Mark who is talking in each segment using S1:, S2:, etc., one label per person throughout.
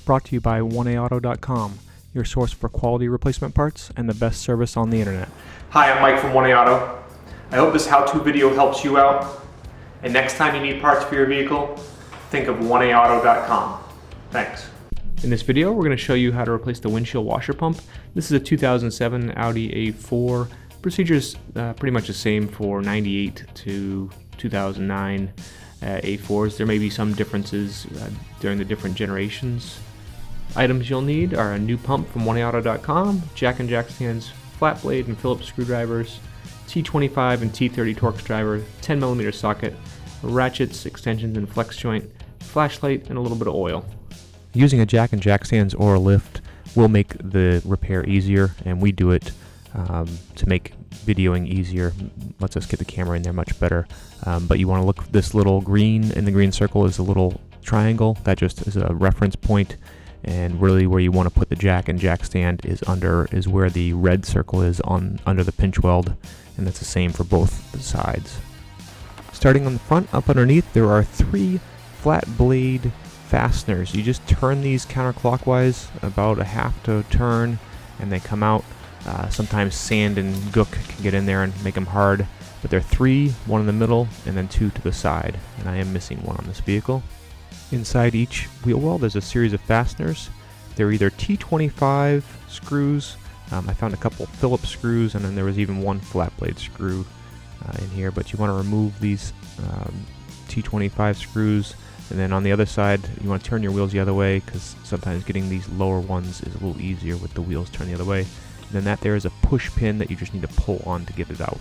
S1: Brought to you by 1AAuto.com, your source for quality replacement parts and the best service on the internet.
S2: Hi, I'm Mike from 1AAuto. I hope this how-to video helps you out. And next time you need parts for your vehicle, think of 1AAuto.com. Thanks.
S1: In this video, we're going to show you how to replace the windshield washer pump. This is a 2007 Audi A4. Procedure's pretty much the same for 98 to 2009 A4s. There may be some differences during the different generations. Items you'll need are a new pump from 1AAuto.com, jack and jack stands, flat blade and Phillips screwdrivers, T25 and T30 Torx Driver, 10mm socket, ratchets, extensions and flex joint, flashlight, and a little bit of oil. Using a jack and jack stands or a lift will make the repair easier, and we do it to make videoing easier. Lets us get the camera in there much better. But you want to look, this little green in the green circle is a little triangle. That just is a reference point, and really where you want to put the jack and jack stand is where the red circle is under the pinch weld, and that's the same for both the sides. Starting on the front, up underneath, there are 3 flat blade fasteners. You just turn these counterclockwise about a half to a turn, and they come out. Sometimes sand and gook can get in there and make them hard, but there are 3, 1 in the middle, and then 2 to the side, and I am missing 1 on this vehicle. Inside each wheel well, there's a series of fasteners. They're either T25 screws. I found a couple Phillips screws, and then there was even 1 flat blade screw in here, but you want to remove these T25 screws. And then on the other side, you want to turn your wheels the other way, because sometimes getting these lower ones is a little easier with the wheels turned the other way. And then that there is a push pin that you just need to pull on to get it out.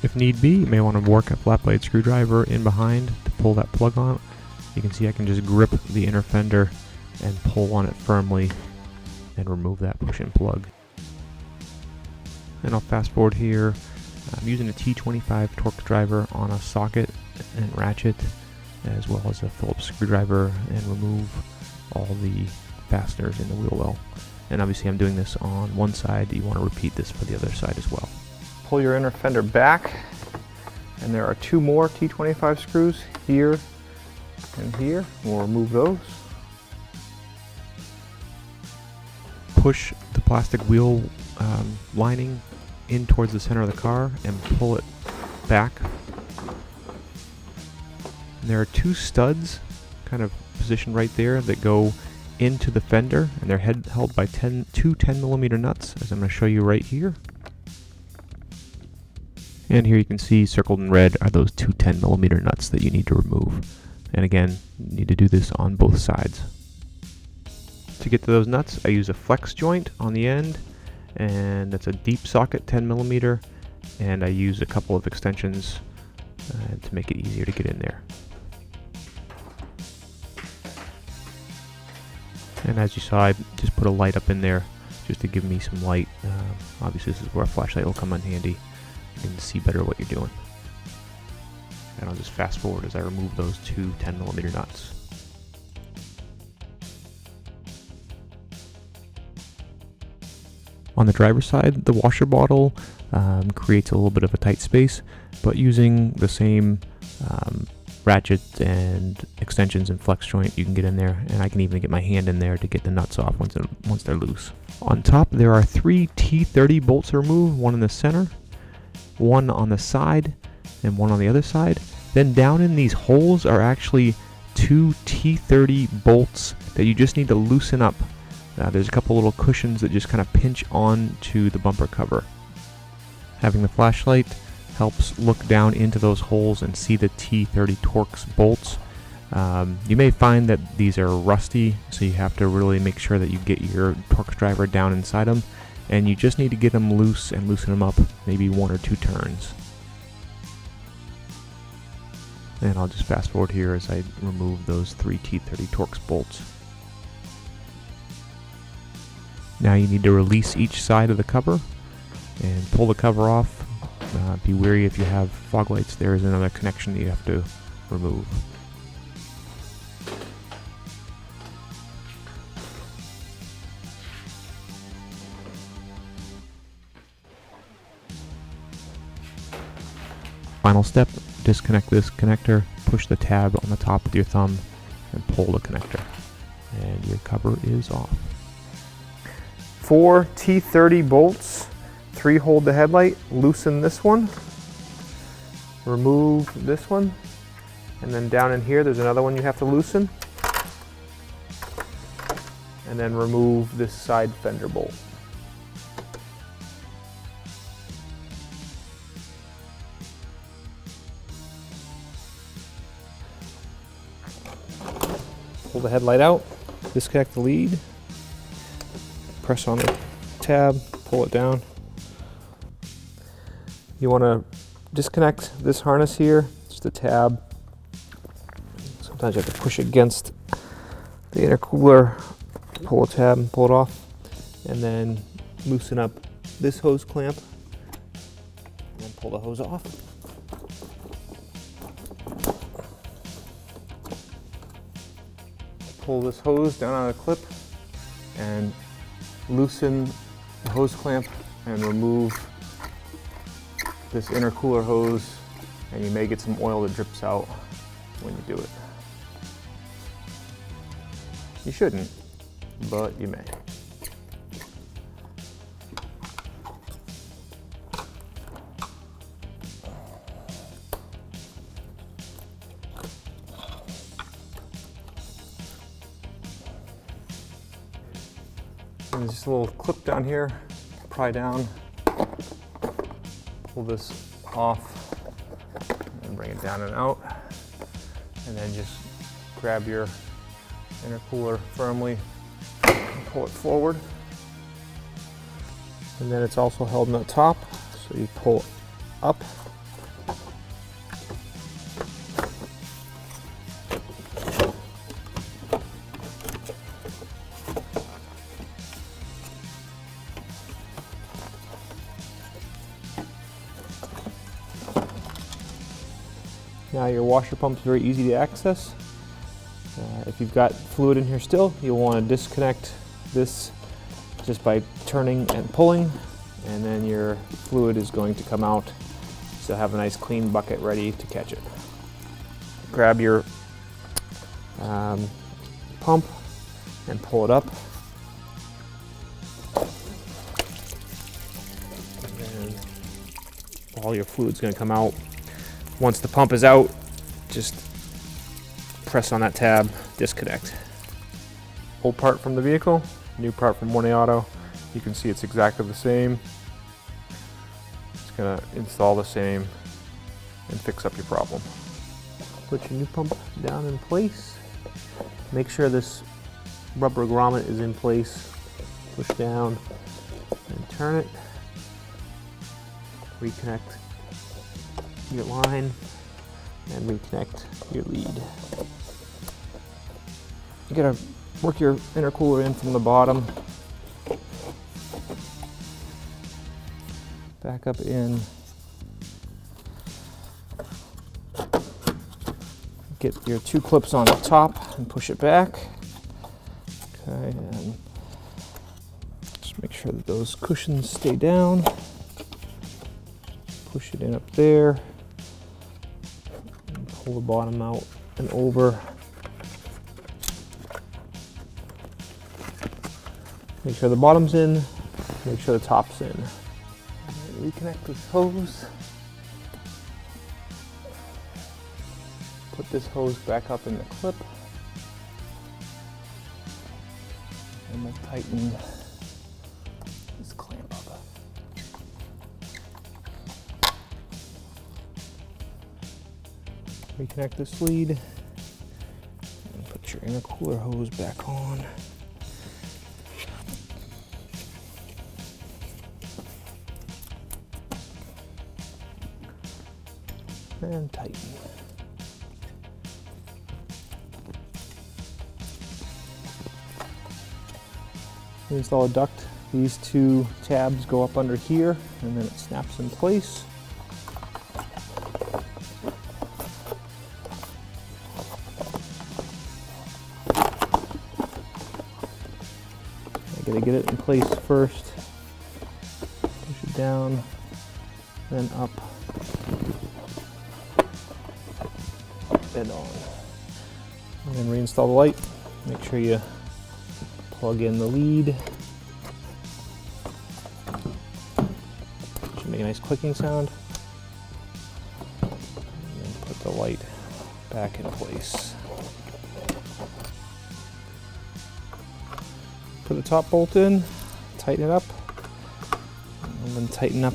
S1: If need be, you may want to work a flat blade screwdriver in behind to pull that plug on. You can see I can just grip the inner fender and pull on it firmly and remove that push-in plug. And I'll fast forward here. I'm using a T25 Torx Driver on a socket and ratchet, as well as a Phillips screwdriver, and remove all the fasteners in the wheel well. And obviously I'm doing this on one side. You want to repeat this for the other side as well. Pull your inner fender back, and there are 2 more T25 screws here and here. We'll remove those. Push the plastic wheel lining in towards the center of the car and pull it back. There are 2 studs kind of positioned right there that go into the fender, and they're held by 2 10mm nuts, as I'm going to show you right here. And here you can see circled in red are those 2 10mm nuts that you need to remove. And again, you need to do this on both sides. To get to those nuts, I use a flex joint on the end, and that's a deep socket, 10mm, and I use a couple of extensions to make it easier to get in there. And as you saw, I just put a light up in there just to give me some light. Obviously this is where a flashlight will come in handy. You can see better what you're doing. And I'll just fast forward as I remove those 2 10mm nuts. On the driver's side, the washer bottle creates a little bit of a tight space, but using the same ratchet and extensions and flex joint, you can get in there, and I can even get my hand in there to get the nuts off once they're loose. On top, there are 3 T30 bolts to remove, 1 in the center, 1 on the side, and 1 on the other side. Then down in these holes are actually 2 T30 bolts that you just need to loosen up. There's a couple little cushions that just kind of pinch onto the bumper cover. Having the flashlight helps look down into those holes and see the T30 Torx bolts. You may find that these are rusty, so you have to really make sure that you get your Torx Driver down inside them, and you just need to get them loose and loosen them up maybe 1 or 2 turns. And I'll just fast forward here as I remove those 3 T30 Torx bolts. Now you need to release each side of the cover and pull the cover off. Be wary if you have fog lights. There is another connection that you have to remove. Final step, disconnect this connector, push the tab on the top with your thumb, and pull the connector. And your cover is off.
S2: 4 T30 bolts, 3 hold the headlight. Loosen this one, remove this one, and then down in here there's another one you have to loosen, and then remove this side fender bolt. Pull the headlight out, disconnect the lead, press on the tab, pull it down. You want to disconnect this harness here, it's the tab. Sometimes you have to push against the intercooler, pull the tab and pull it off, and then loosen up this hose clamp and pull the hose off. Pull this hose down on the clip and loosen the hose clamp and remove this intercooler hose, and you may get some oil that drips out when you do it. You shouldn't, but you may. There's just a little clip down here, pry down, pull this off, and bring it down and out, and then just grab your intercooler firmly and pull it forward. And then it's also held in the top, so you pull up. Now your washer pump is very easy to access. If you've got fluid in here still, you'll want to disconnect this just by turning and pulling, and then your fluid is going to come out. So have a nice clean bucket ready to catch it. Grab your pump and pull it up. And all your fluid's going to come out. Once the pump is out, just press on that tab, disconnect. Old part from the vehicle, new part from 1A Auto. You can see it's exactly the same. It's gonna install the same and fix up your problem. Put your new pump down in place. Make sure this rubber grommet is in place. Push down and turn it. Reconnect your line and reconnect your lead. You gotta work your intercooler in from the bottom, back up in, get your 2 clips on the top and push it back. Okay, and just make sure that those cushions stay down. Push it in up there. Pull the bottom out and over. Make sure the bottom's in, make sure the top's in. Reconnect this hose. Put this hose back up in the clip. And we'll tighten this clamp up. Reconnect this lead and put your intercooler hose back on. And tighten. Install a duct. These 2 tabs go up under here and then it snaps in place. I gotta get it in place first. Push it down, then up. And on. And then reinstall the light. Make sure you Plug in the lead. Should make a nice clicking sound. And then put the light back in place. Put the top bolt in, tighten it up, and then tighten up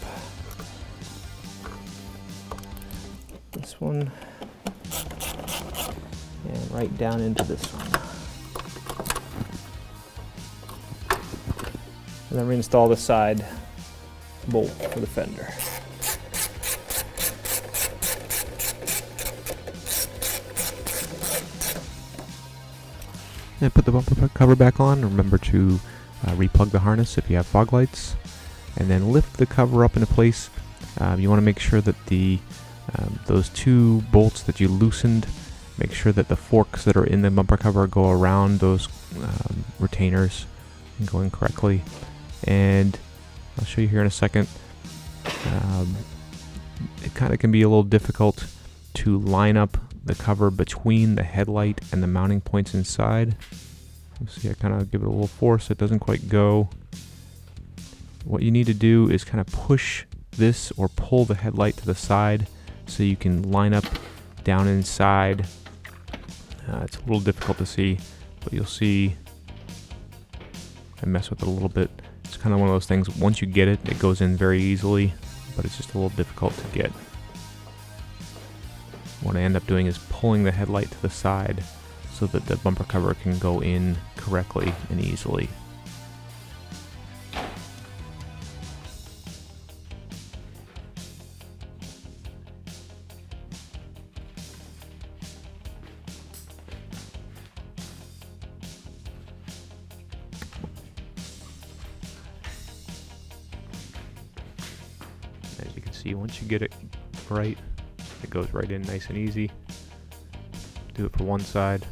S2: this one, and right down into this one. And then reinstall the side bolt for the fender.
S1: And put the bumper cover back on. Remember to replug the harness if you have fog lights. And then lift the cover up into place. You want to make sure that those two bolts that you loosened, make sure that the forks that are in the bumper cover go around those retainers and go in correctly. And I'll show you here in a second. It kind of can be a little difficult to line up the cover between the headlight and the mounting points inside. You see, I kind of give it a little force. It doesn't quite go. What you need to do is kind of push this or pull the headlight to the side so you can line up down inside. It's a little difficult to see, but you'll see I mess with it a little bit. It's kind of one of those things, once you get it, it goes in very easily, but it's just a little difficult to get. What I end up doing is pulling the headlight to the side so that the bumper cover can go in correctly and easily. As you can see, once you get it right, it goes right in nice and easy. Do it for one side.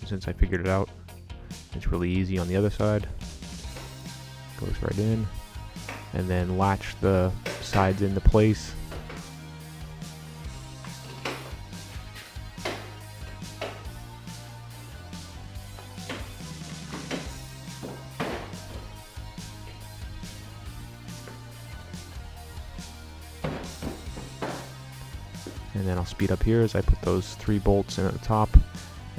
S1: Since I figured it out, it's really easy on the other side. Goes right in. And then latch the sides into place. And then I'll speed up here as I put those 3 bolts in at the top,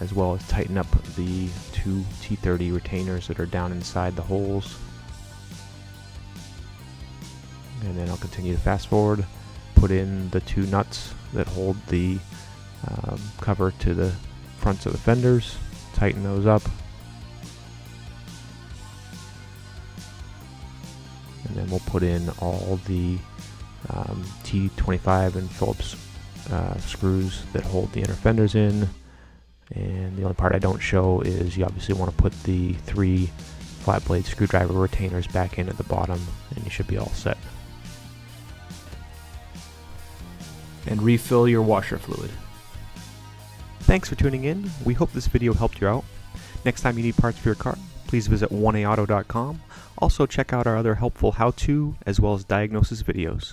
S1: as well as tighten up the 2 T30 retainers that are down inside the holes. And then I'll continue to fast forward, put in the 2 nuts that hold the cover to the fronts of the fenders, tighten those up. And then we'll put in all the T25 and Phillips screws that hold the inner fenders in. And the only part I don't show is you obviously want to put the 3 flat blade screwdriver retainers back in at the bottom, and you should be all set. And refill your washer fluid. Thanks for tuning in. We hope this video helped you out. Next time you need parts for your car, please visit 1aauto.com. Also check out our other helpful how-to as well as diagnosis videos.